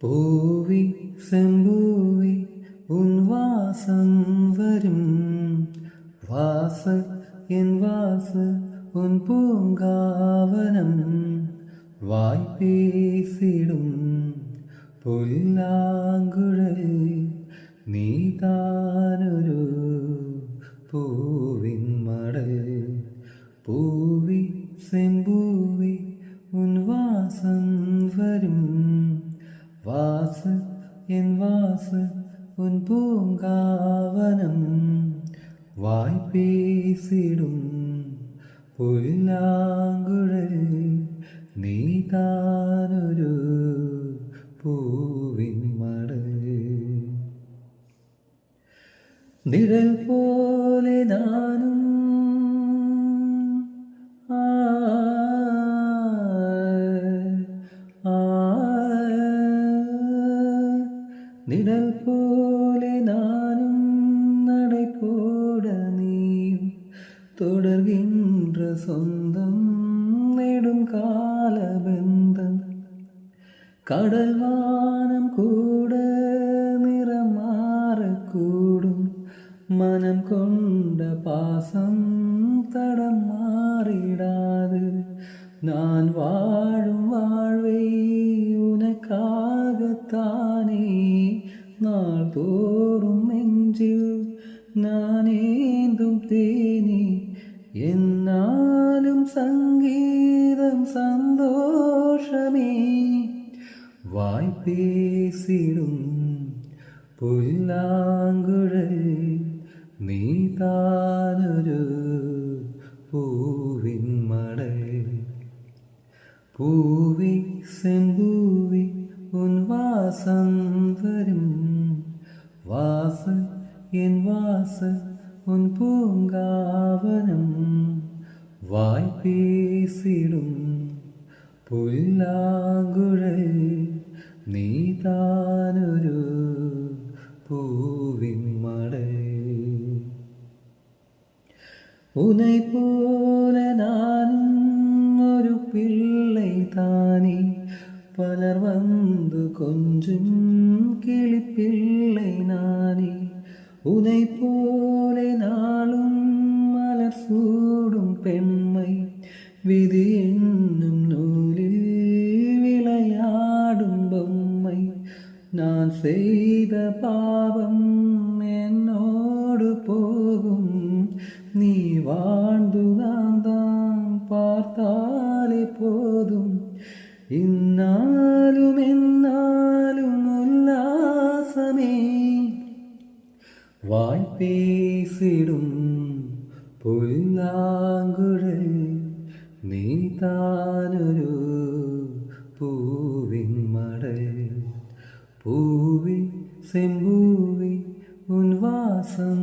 பூவி செம்பூவி உன் வாசம் வரும் வாச என் வாச உன் பூங்காவனம் வாய் பேசிடும் പുല്ലാങ്കുഴൽ നീതാനൊരു പൂവിൻ മടൽ പൂവി സെമ്പൂവി ഉൻ വാസം വരും വാസ എൻ വാസ ഉൻ പൂങ്കാവനം വായ് പേസിടും പുല്ലാങ്കുഴൽ നീതാനൊരു പൂവിൻ മടൽ നിഴൽ പോലെ നാനും നിഴൽ പോലെ നാനും നടപ്പോട നീയും തുടർകിன்ற സ്വന്തം നെടും കാലബന്ധം கடல் வானம் கூட நிறம் மாறக்கூடும் மனம் கொண்ட பாசம் தடம் மாறிடாது நான் வாழும் வாழ்வை உனக்காகத்தானே நாள் தோறும் நெஞ்சில் நான் ஏந்தும் தேனே എന്നാലും സംഗീതം സന്തോഷമേ വായ് പേസിടും പുല്ലാങ്കുഴൽ നീതാനൊരു പൂവിൻ മടൽ പൂവി സെമ്പൂവി ഉൻ വാസം വരും വാസ എൻ വാസ ഉൻ പൂങ്കാവനം വായ് പേസിടും പുല്ലാങ്കുഴൽ നീതാനൊരു പൂവിൻ മടൽ ഉனை போல நானும் ஒரு பிள்ளை தானே பலர் வந்து கொஞ்சும் கிளிப்பிள்ளை நானே உனை போல நாளும் மலர் சூடும் பெண்மை விதி என்னும் நூலில் விளையாடும் பொம்மை நான் செய்த பாவம் என்னோடு போகும் நீ வாழ்ந்துதான் தான் பார்த்தாலே போதும் ഇന്നാലും എന്നാലും ഉല്ലാസമേ വായ് പേസിടും പുല്ലാങ്കുഴൽ നീതാനൊരു പൂവിൻ മടൽ പൂവി സെമ്പൂവി ഉൻ വാസം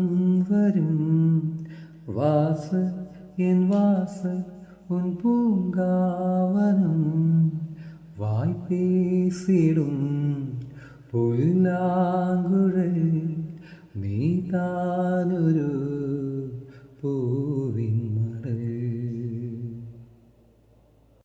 വരും വാസ എൻ വാസ ഉൻ പൂങ്കാവനം വായ് പേസിടും പുല്ലാങ്കുഴൽ നീതാനൊരു